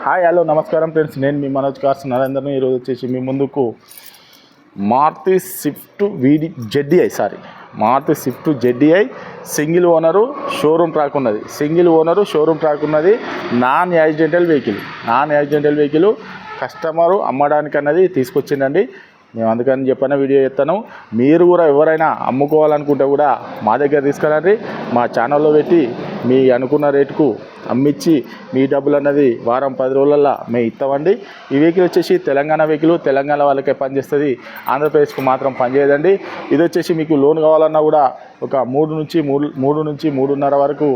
Hi hello నమస్కారం friends, నేను మీ Manoj cars నరేందర్ని. ఈరోజు వచ్చేసి మీ ముందుకు Maruti Swift ZDI single owner showroom track ఉన్నది. నాన్ యాక్సిడెంటల్ వెహికల్ కస్టమరు అమ్మడానికి అన్నది తీసుకొచ్చిందండి. మేము అందుకని చెప్పిన వీడియో చేస్తాను. మీరు కూడా ఎవరైనా అమ్ముకోవాలనుకుంటే కూడా మా దగ్గర తీసుకురండి. మా ఛానల్లో పెట్టి మీ అనుకున్న రేటుకు అమ్మించి మీ డబ్బులు అన్నది వారం 10 రోజులల్లో మేము ఇస్తామండి. ఈ వెహికల్ వచ్చేసి తెలంగాణ వాళ్ళకే పనిచేస్తుంది, ఆంధ్రప్రదేశ్కు మాత్రం పనిచేయదండి. ఇది వచ్చేసి మీకు లోన్ కావాలన్నా కూడా ఒక 3 నుంచి 3.5 వరకు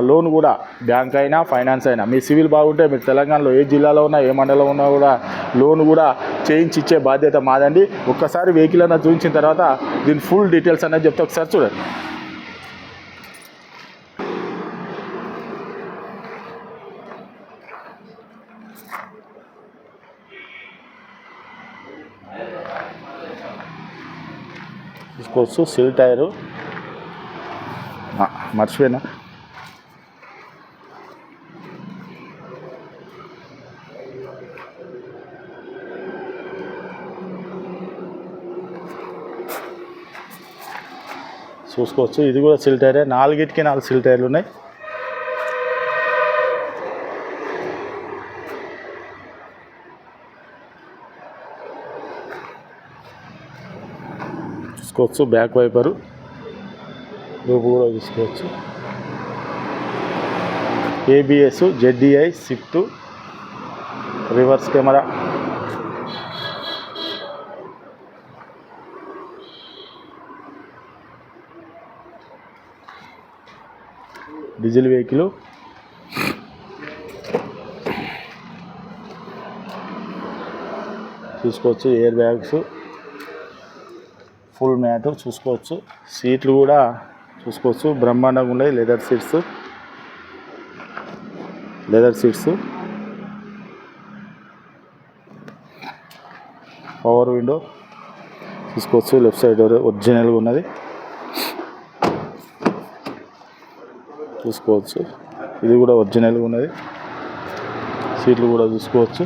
లోన్ కూడా బ్యాంక్ అయినా ఫైనాన్స్ అయినా మీ సివిల్ బాగుంటే మీరు తెలంగాణలో ఏ జిల్లాలో ఉన్నా ఏ మండలంలో ఉన్నా కూడా లోన్ కూడా చేయించి ఇచ్చే బాధ్యత మాదండి. ఒక్కసారి వెహికల్ అన్నది చూపించిన తర్వాత దీని ఫుల్ డీటెయిల్స్ అనేది చెప్తే ఒకసారి చూడండి. చూసుకోవచ్చు, సిల్ టైరు మర్చిపోయినా. చూసుకోవచ్చు, ఇది కూడా సిల్ టైరే. 4 సిల్ టైర్లు ఉన్నాయి. చూసుకోవచ్చు, బ్యాక్ వైపరు రూపు కూడా చూసుకోవచ్చు. ABS ZDi Swift reverse camera. Diesel vehicle. చూసుకోవచ్చు, ఎయిర్ బ్యాగ్స్, ఫుల్ మ్యాట్ చూసుకోవచ్చు. సీట్లు కూడా చూసుకోవచ్చు, బ్రహ్మాండంగా ఉన్నాయి. లెదర్ సీట్స్, పవర్ విండో చూసుకోవచ్చు. లెఫ్ట్ సైడ్ డోర్ ఒరిజినల్గా ఉన్నది చూసుకోవచ్చు. ఇది కూడా ఒరిజినల్గా ఉన్నది. సీట్లు కూడా చూసుకోవచ్చు.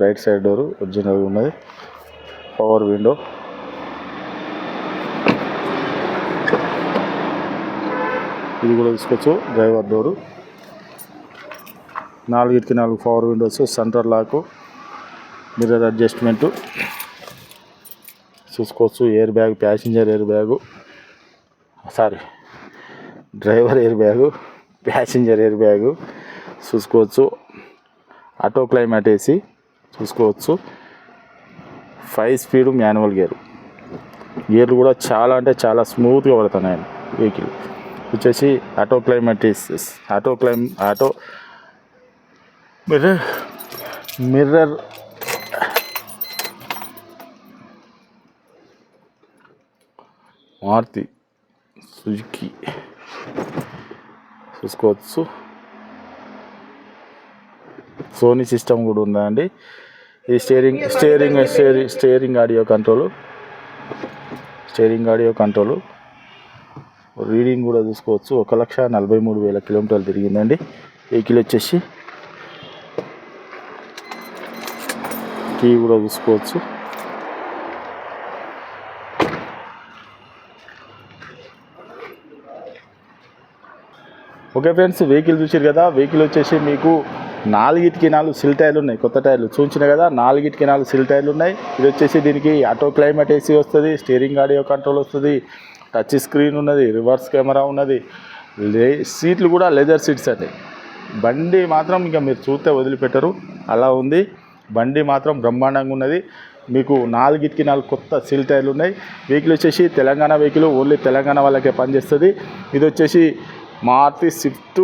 రైట్ సైడ్ డోరు ఒరిజినల్గా ఉన్నది. పవర్ విండో, ఇది కూడా చూసుకోవచ్చు. Driver door, 4 power windows, centre lock, mirror adjustment చూసుకోవచ్చు. Air bag, driver air bag, passenger air bag చూసుకోవచ్చు. ఆటో క్లైమేట్ ఏసీ చూసుకోవచ్చు. 5 స్పీడ్ మాన్యువల్ గేర్లు కూడా చాలా స్మూత్గా పడుతున్నాయి. వెహికల్ వచ్చేసి auto climate AC, mirror Maruti Suzuki చూసుకోవచ్చు. సోనీ సిస్టమ్ కూడా ఉందండి. ఈ స్టీరింగ్ ఆడియో కంట్రోలు, రీడింగ్ కూడా చూసుకోవచ్చు. 1,43,000 కిలోమీటర్లు తిరిగిందండి వెహికల్ వచ్చేసి. కీ కూడా చూసుకోవచ్చు. ఓకే ఫ్రెండ్స్, వెహికల్ చూసారు కదా. వెహికల్ వచ్చేసి మీకు 4 సిల్ టైర్లు ఉన్నాయి. కొత్త టైర్లు చూపించిన కదా, 4 సిల్ టైర్లు ఉన్నాయి. ఇది వచ్చేసి దీనికి ఆటో క్లైమేట్ ఏసీ వస్తుంది, స్టీరింగ్ ఆడియో కంట్రోల్ వస్తుంది, టచ్ స్క్రీన్ ఉన్నది, రివర్స్ కెమెరా ఉన్నది. సీట్లు కూడా లెదర్ సీట్స్ అండి. బండి మాత్రం ఇంకా మీరు చూస్తే వదిలిపెట్టరు, అలా ఉంది. బండి మాత్రం బ్రహ్మాండంగా ఉన్నది. మీకు 4 కొత్త సిల్ టైర్లు ఉన్నాయి. వెహికల్ వచ్చేసి తెలంగాణ వెహికల్, ఓన్లీ తెలంగాణ వాళ్ళకే పనిచేస్తుంది. ఇది వచ్చేసి Maruti Swift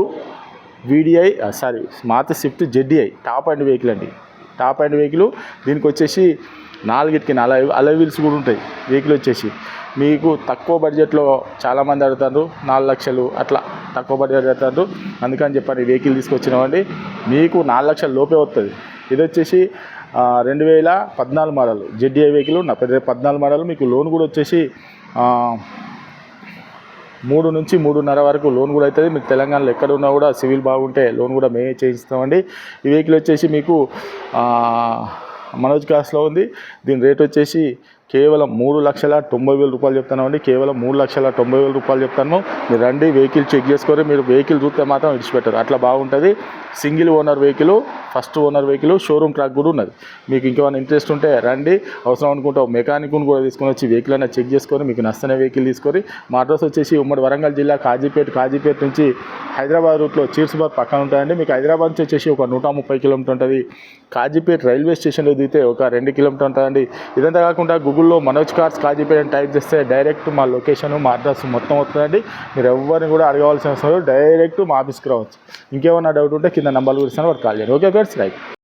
ZDI top end vehicle అండి. దీనికి వచ్చేసి 4 అలై వీల్స్ కూడా ఉంటాయి. వెహికల్ వచ్చేసి మీకు తక్కువ బడ్జెట్లో చాలామంది అడుగుతారు, 4 లక్షలు అట్లా తక్కువ బడ్జెట్ అడుగుతారు. అందుకని చెప్పని వెహికల్ తీసుకొచ్చినామండి. మీకు 4 లక్షల లోపే వస్తుంది. ఇది వచ్చేసి 2014 మోడల్ జెడ్డీఐ వెహికల్ 14 మోడల్. మీకు లోన్ కూడా వచ్చేసి 3 నుంచి 3.5 వరకు లోన్ కూడా అవుతుంది. మీకు తెలంగాణలో ఎక్కడ ఉన్నా కూడా సివిల్ బాగుంటే లోన్ కూడా మేమే చేయిస్తామండి. ఈ వెహికల్ వచ్చేసి మీకు మనోజ్ కార్స్లో ఉంది. దీని రేట్ వచ్చేసి కేవలం 3,90,000 రూపాయలు చెప్తామండి. కేవలం 3,90,000 రూపాయలు చెప్తాను. మీరు రండి, వెహికల్ చెక్ చేసుకొని మీరు వెహికల్ చూస్తే మాత్రం విడిచిపెట్టారు, అట్లా బాగుంటుంది. Single owner vehicle, first owner vehicle, showroom track కూడా ఉన్నది. మీకు ఇంకేమైనా ఇంట్రెస్ట్ ఉంటే రండి, అవసరం అనుకుంటే మెకానిక్ను కూడా తీసుకొని వచ్చి వెహికల్ అయినా చెక్ చేసుకొని మీకు నచ్చని వెహికల్ తీసుకొని. మా అడ్రస్ వచ్చేసి ఉమ్మడి వరంగల్ జిల్లా కాజీపేట నుంచి హైదరాబాద్ రూట్లో చీర్స్బాద్ పక్కన ఉంటాయండి. మీకు హైదరాబాద్ నుంచి వచ్చేసి ఒక 130 కిలోమీటర్ ఉంటుంది. కాజీపేట రైల్వే స్టేషన్లో దిగితే ఒక 2 కిలోమీటర్ ఉంటుందండి. ఇదంతా కాకుండా గూగుల్లో మనోజ్ కార్స్ కాజీపేట అని టైప్ చేస్తే డైరెక్ట్ మా లొకేషన్, మా అడ్రస్ మొత్తం వస్తుందండి. మీరు ఎవరిని కూడా అడగవలసిన అవసరం లేదు, డైరెక్ట్ మా ఆఫీస్కి రావచ్చు. ఇంకేమైనా డౌట్ ఉంటే కింద నంబర్లు కూడా ఇస్తాను, వాడు కాల్ చేయండి. Okay friends, right.